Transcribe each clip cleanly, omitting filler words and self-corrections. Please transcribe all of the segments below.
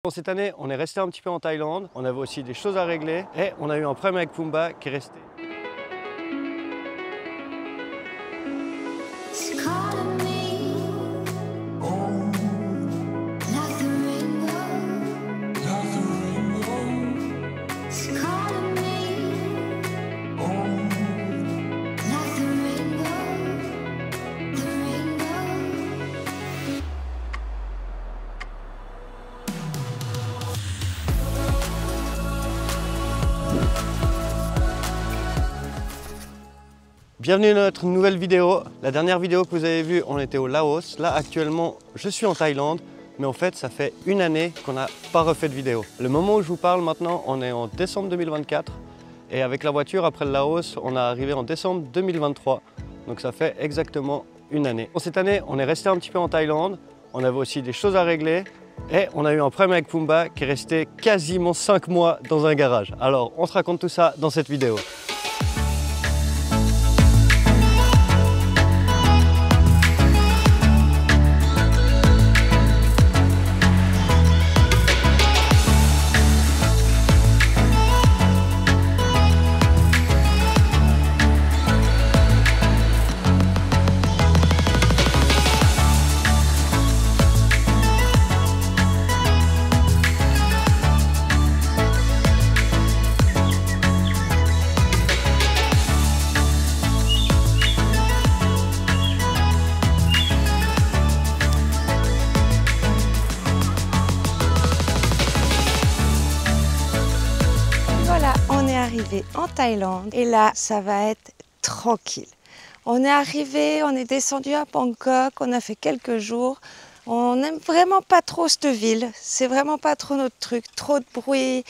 Bon, cette année, on est resté un petit peu en Thaïlande, on avait aussi des choses à régler et on a eu un problème avec Pumba qui est resté. Bienvenue dans notre nouvelle vidéo. La dernière vidéo que vous avez vue, on était au Laos. Là actuellement, je suis en Thaïlande, mais en fait ça fait une année qu'on n'a pas refait de vidéo. Le moment où je vous parle maintenant, on est en décembre 2024 et avec la voiture après le Laos, on est arrivé en décembre 2023. Donc ça fait exactement une année. Bon, cette année, on est resté un petit peu en Thaïlande, on avait aussi des choses à régler et on a eu un problème avec Pumba qui est resté quasiment 5 mois dans un garage. Alors on se raconte tout ça dans cette vidéo. Arrivé en Thaïlande et là ça va être tranquille. On est arrivé, on est descendu à Bangkok, on a fait quelques jours. On n'aime vraiment pas trop cette ville, c'est vraiment pas trop notre truc, trop de bruit,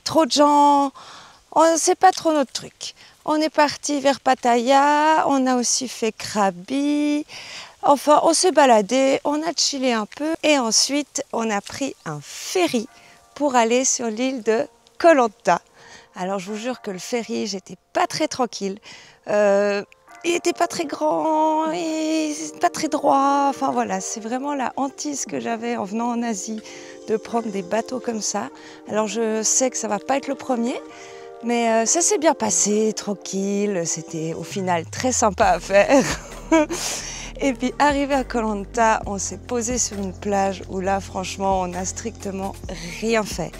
trop de gens, c'est pas trop notre truc. On est parti vers Pattaya, on a aussi fait Krabi, enfin on s'est baladé, on a chillé un peu et ensuite on a pris un ferry pour aller sur l'île de Koh Lanta. Alors je vous jure que le ferry, j'étais pas très tranquille. Il n'était pas très grand, et pas très droit. Enfin voilà, c'est vraiment la hantise que j'avais en venant en Asie de prendre des bateaux comme ça. Alors je sais que ça va pas être le premier, mais ça s'est bien passé, tranquille. C'était au final très sympa à faire. Et puis arrivé à Koh Lanta, on s'est posé sur une plage où là franchement on n'a strictement rien fait.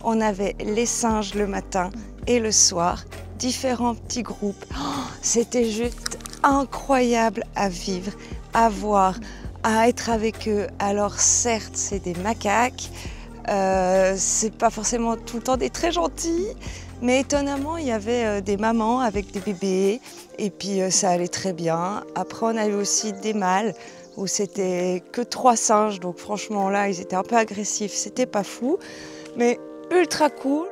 On avait les singes le matin et le soir, différents petits groupes. Oh, c'était juste incroyable à vivre, à voir, à être avec eux. Alors certes, c'est des macaques, c'est pas forcément tout le temps des très gentils, mais étonnamment, il y avait des mamans avec des bébés et puis ça allait très bien. Après, on a eu aussi des mâles où c'était que 3 singes, donc franchement là, ils étaient un peu agressifs, c'était pas fou, mais ultra cool.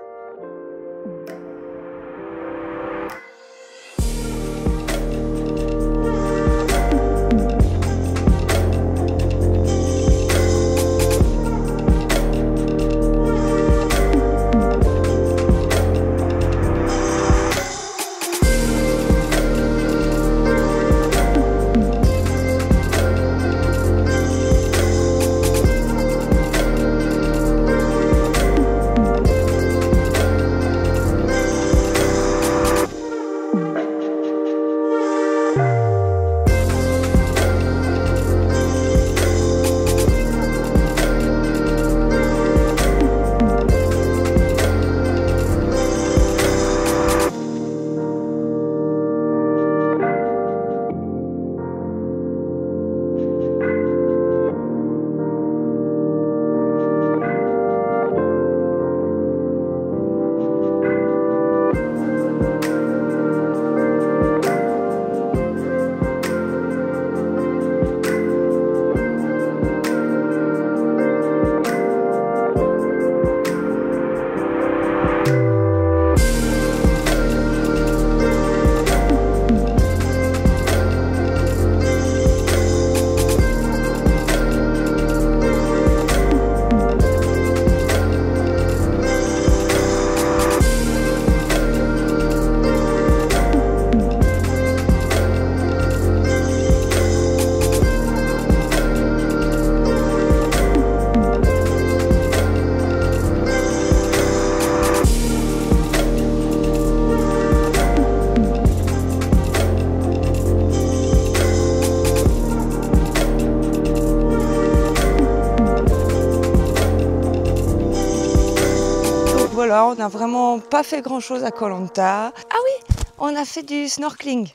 voilà, on n'a vraiment pas fait grand-chose à Koh Lanta. Ah oui, on a fait du snorkeling.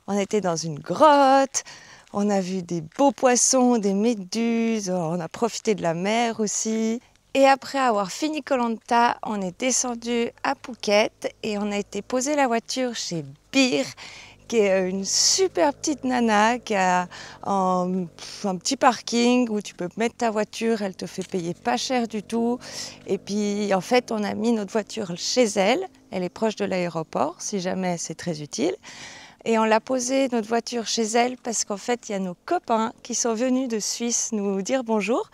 On était dans une grotte, on a vu des beaux poissons, des méduses, on a profité de la mer aussi. Et après avoir fini Koh Lanta, on est descendu à Phuket et on a été poser la voiture chez Bir, qui est une super petite nana qui a un petit parking où tu peux mettre ta voiture, elle te fait payer pas cher du tout. Et puis en fait, on a mis notre voiture chez elle, elle est proche de l'aéroport, si jamais c'est très utile. Et on l'a posé notre voiture chez elle parce qu'en fait, il y a nos copains qui sont venus de Suisse nous dire bonjour.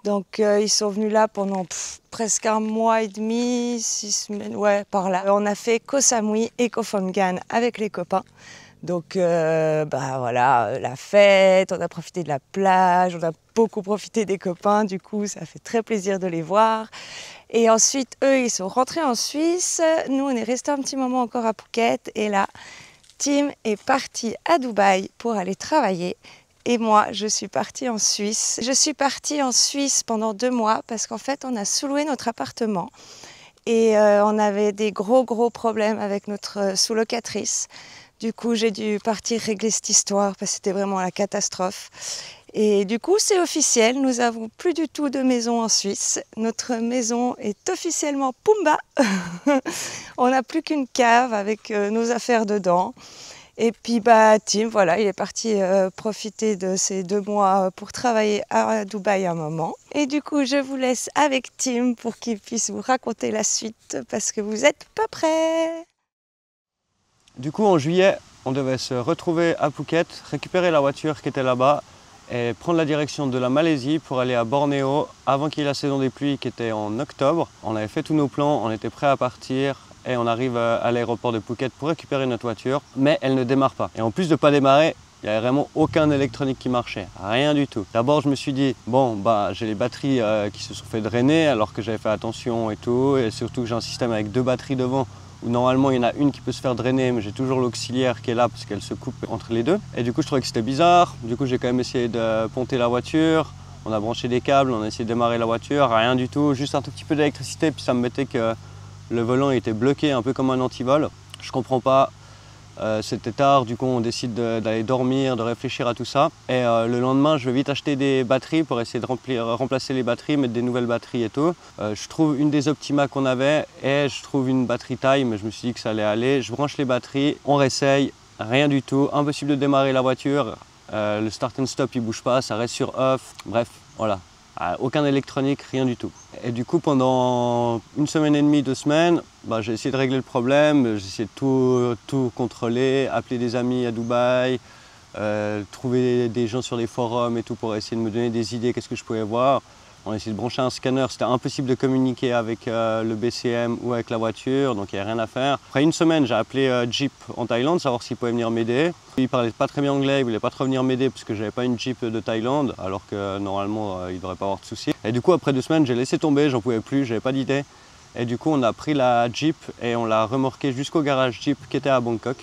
Donc ils sont venus là pendant presque un mois et demi, 6 semaines, ouais, par là. On a fait Koh Samui et Koh Phangan avec les copains. Donc voilà, la fête, on a profité de la plage, on a beaucoup profité des copains, du coup ça fait très plaisir de les voir. Et ensuite, eux, ils sont rentrés en Suisse, nous on est restés un petit moment encore à Phuket, et là, Tim est parti à Dubaï pour aller travailler. Et moi, je suis partie en Suisse. Je suis partie en Suisse pendant 2 mois parce qu'en fait, on a sous-loué notre appartement. Et on avait des gros problèmes avec notre sous-locatrice. Du coup, j'ai dû partir régler cette histoire parce que c'était vraiment la catastrophe. Et du coup, c'est officiel, nous n'avons plus du tout de maison en Suisse. Notre maison est officiellement Pumba. On n'a plus qu'une cave avec nos affaires dedans. Et puis Tim, voilà, il est parti profiter de ces 2 mois pour travailler à Dubaï un moment. Et du coup, je vous laisse avec Tim pour qu'il puisse vous raconter la suite parce que vous n'êtes pas prêts. Du coup, en juillet, on devait se retrouver à Phuket, récupérer la voiture qui était là-bas et prendre la direction de la Malaisie pour aller à Bornéo avant qu'il y ait la saison des pluies qui était en octobre. On avait fait tous nos plans, on était prêts à partir. Et on arrive à l'aéroport de Phuket pour récupérer notre voiture, mais elle ne démarre pas. Et en plus de ne pas démarrer, il n'y avait vraiment aucun électronique qui marchait, rien du tout. D'abord, je me suis dit, bon, j'ai les batteries qui se sont fait drainer alors que j'avais fait attention et tout, et surtout que j'ai un système avec 2 batteries devant où normalement il y en a une qui peut se faire drainer, mais j'ai toujours l'auxiliaire qui est là parce qu'elle se coupe entre les deux. Et du coup, je trouvais que c'était bizarre. Du coup, j'ai quand même essayé de ponter la voiture. On a branché des câbles, on a essayé de démarrer la voiture, rien du tout, juste un tout petit peu d'électricité, puis ça me mettait que le volant était bloqué un peu comme un antivol. Je comprends pas, c'était tard, du coup on décide d'aller dormir, de réfléchir à tout ça. Et le lendemain, je vais vite acheter des batteries pour essayer de remplacer les batteries, mettre des nouvelles batteries et tout. Je trouve une des Optima qu'on avait et je trouve une batterie taille, mais je me suis dit que ça allait aller. Je branche les batteries, on réessaye, rien du tout, impossible de démarrer la voiture. Le start and stop il bouge pas, ça reste sur off, bref, voilà. Aucun électronique, rien du tout. Et du coup, pendant 1 semaine et demie, 2 semaines, j'ai essayé de régler le problème, j'ai essayé de tout contrôler, appeler des amis à Dubaï, trouver des gens sur les forums et tout pour essayer de me donner des idées, qu'est-ce que je pouvais voir. On a essayé de brancher un scanner, c'était impossible de communiquer avec le BCM ou avec la voiture, donc il n'y avait rien à faire. Après 1 semaine, j'ai appelé Jeep en Thaïlande, savoir s'il pouvait venir m'aider. Il ne parlait pas très bien anglais, il ne voulait pas trop venir m'aider parce que je n'avais pas une Jeep de Thaïlande, alors que normalement il ne devrait pas avoir de soucis. Et du coup, après 2 semaines, j'ai laissé tomber, j'en pouvais plus, j'avais pas d'idée. Et du coup, on a pris la Jeep et on l'a remorquée jusqu'au garage Jeep qui était à Bangkok.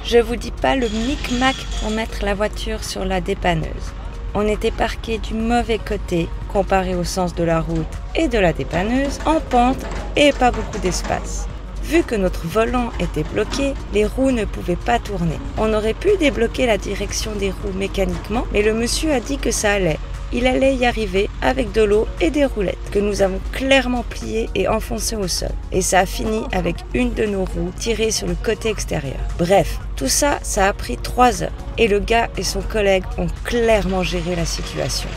Je vous dis pas le micmac pour mettre la voiture sur la dépanneuse. On était parqué du mauvais côté comparé au sens de la route et de la dépanneuse, en pente et pas beaucoup d'espace. Vu que notre volant était bloqué, les roues ne pouvaient pas tourner. On aurait pu débloquer la direction des roues mécaniquement, mais le monsieur a dit que ça allait. Il allait y arriver avec de l'eau et des roulettes que nous avons clairement pliées et enfoncées au sol. Et ça a fini avec une de nos roues tirée sur le côté extérieur. Bref, tout ça, ça a pris 3 heures. Et le gars et son collègue ont clairement géré la situation.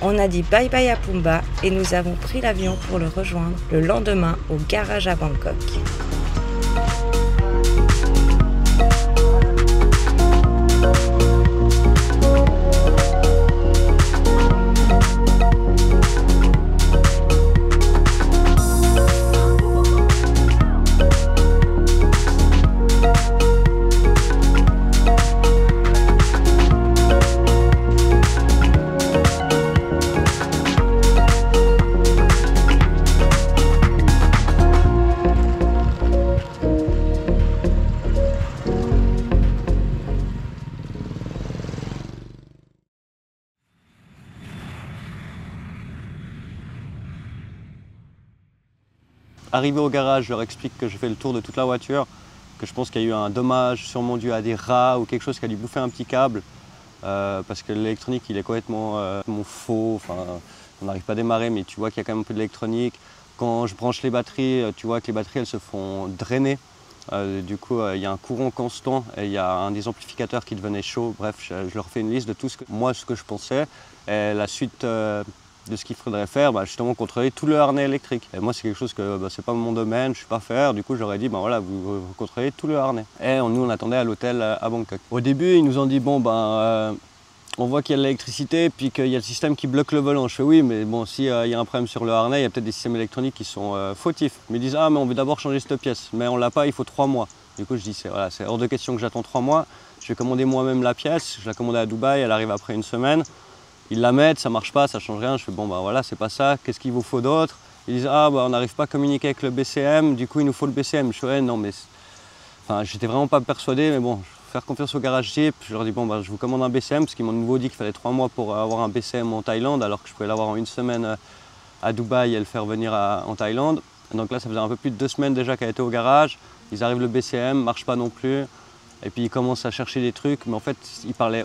On a dit bye bye à Pumba et nous avons pris l'avion pour le rejoindre le lendemain au garage à Bangkok. Arrivé au garage, je leur explique que j'ai fait le tour de toute la voiture, que je pense qu'il y a eu un dommage sûrement dû à des rats ou quelque chose qui a dû bouffer un petit câble. Parce que l'électronique il est complètement faux, enfin, on n'arrive pas à démarrer mais tu vois qu'il y a quand même un peu d'électronique. Quand je branche les batteries, tu vois que les batteries elles se font drainer. Du coup il y a un courant constant et il y a un des amplificateurs qui devenait chaud. Bref, je leur fais une liste de tout ce que je pensais et la suite de ce qu'il faudrait faire, justement contrôler tout le harnais électrique. Et moi c'est quelque chose que c'est pas mon domaine, je ne sais pas faire, du coup j'aurais dit voilà, vous contrôlez tout le harnais. Et nous on attendait à l'hôtel à Bangkok. Au début ils nous ont dit bon on voit qu'il y a de l'électricité puis qu'il y a le système qui bloque le volant. Je fais oui mais bon s'il y a un problème sur le harnais, il y a peut-être des systèmes électroniques qui sont fautifs. Ils me disent ah mais on veut d'abord changer cette pièce, mais on l'a pas, il faut 3 mois. Du coup je dis c'est hors de question que j'attends 3 mois, je vais commander moi-même la pièce, je la commande à Dubaï, elle arrive après une semaine. Ils la mettent, ça marche pas, ça change rien. Je fais bon voilà, c'est pas ça, qu'est-ce qu'il vous faut d'autre? Ils disent ah on n'arrive pas à communiquer avec le BCM, du coup il nous faut le BCM. Je fais ouais non mais enfin j'étais vraiment pas persuadé, mais bon, faire confiance au garage Jeep, je leur dis bon je vous commande un BCM parce qu'ils m'ont de nouveau dit qu'il fallait 3 mois pour avoir un BCM en Thaïlande alors que je pouvais l'avoir en une semaine à Dubaï et le faire venir en Thaïlande. Donc là ça faisait un peu plus de 2 semaines déjà qu'elle était au garage. Ils arrivent le BCM, marche pas non plus. Et puis ils commencent à chercher des trucs, mais en fait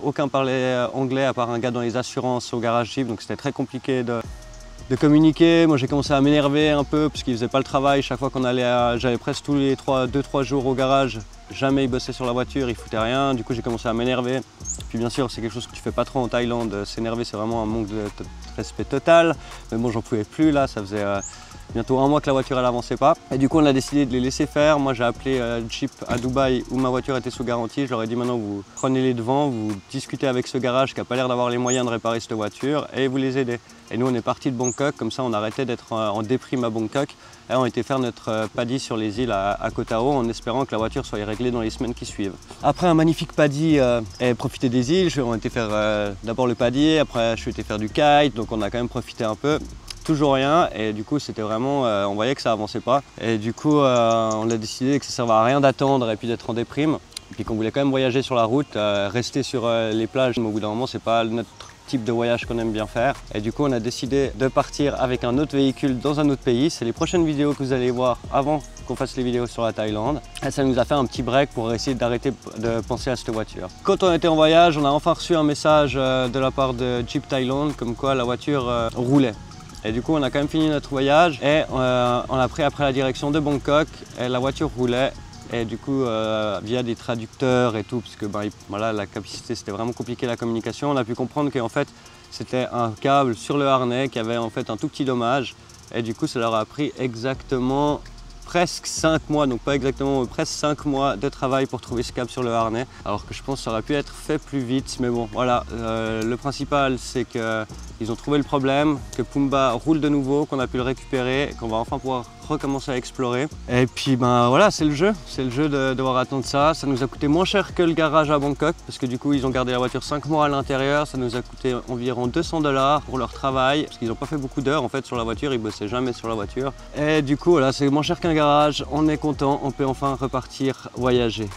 aucun parlait anglais à part un gars dans les assurances au garage Jeep, donc c'était très compliqué de communiquer. Moi j'ai commencé à m'énerver un peu parce qu'ils faisaient pas le travail. Chaque fois qu'on allait, j'allais presque tous les 2-3 jours au garage, jamais ils bossaient sur la voiture, ils foutaient rien. Du coup j'ai commencé à m'énerver. Puis bien sûr c'est quelque chose que tu fais pas trop en Thaïlande, s'énerver c'est vraiment un manque de respect total. Mais bon j'en pouvais plus là, ça faisait bientôt 1 mois que la voiture elle avançait pas. Et du coup on a décidé de les laisser faire. Moi j'ai appelé Jeep à Dubaï où ma voiture était sous garantie. Je leur ai dit maintenant vous prenez les devants, vous discutez avec ce garage qui n'a pas l'air d'avoir les moyens de réparer cette voiture et vous les aidez. Et nous on est parti de Bangkok, comme ça on arrêtait d'être en déprime à Bangkok. Et on était faire notre paddy sur les îles à Koh Tao en espérant que la voiture soit réglée dans les semaines qui suivent. Après un magnifique paddy et profiter des îles, on était faire d'abord le paddy, après je suis été faire du kite, donc on a quand même profité un peu. Toujours rien et du coup c'était vraiment, on voyait que ça avançait pas et du coup on a décidé que ça servait à rien d'attendre et puis d'être en déprime et puis qu'on voulait quand même voyager sur la route, rester sur les plages, mais au bout d'un moment c'est pas notre type de voyage qu'on aime bien faire et du coup on a décidé de partir avec un autre véhicule dans un autre pays. C'est les prochaines vidéos que vous allez voir avant qu'on fasse les vidéos sur la Thaïlande et ça nous a fait un petit break pour essayer d'arrêter de penser à cette voiture. Quand on était en voyage, on a enfin reçu un message de la part de Jeep Thaïlande comme quoi la voiture roulait. Et du coup on a quand même fini notre voyage et on a pris après la direction de Bangkok et la voiture roulait et du coup via des traducteurs et tout parce que voilà, la capacité c'était vraiment compliqué la communication, on a pu comprendre qu'en fait c'était un câble sur le harnais qui avait en fait un tout petit dommage et du coup ça leur a pris exactement presque 5 mois, donc pas exactement, mais presque 5 mois de travail pour trouver ce câble sur le harnais. Alors que je pense que ça aurait pu être fait plus vite, mais bon, voilà. Le principal, c'est qu'ils ont trouvé le problème, que Pumba roule de nouveau, qu'on a pu le récupérer, qu'on va enfin pouvoir recommencer à explorer. Et puis voilà, c'est le jeu de devoir attendre ça. Ça nous a coûté moins cher que le garage à Bangkok, parce que du coup, ils ont gardé la voiture 5 mois à l'intérieur. Ça nous a coûté environ 200 $ pour leur travail, parce qu'ils n'ont pas fait beaucoup d'heures en fait sur la voiture, ils bossaient jamais sur la voiture. Et du coup, voilà, c'est moins cher qu'un garage, on est content, on peut enfin repartir voyager.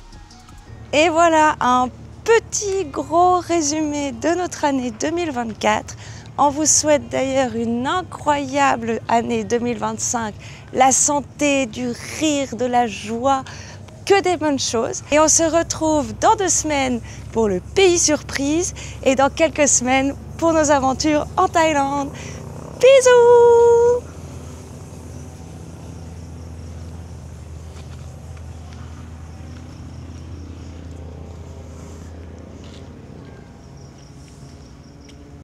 Et voilà un petit gros résumé de notre année 2024. On vous souhaite d'ailleurs une incroyable année 2025, la santé, du rire, de la joie, que des bonnes choses. Et on se retrouve dans 2 semaines pour le pays surprise et dans quelques semaines pour nos aventures en Thaïlande. Bisous!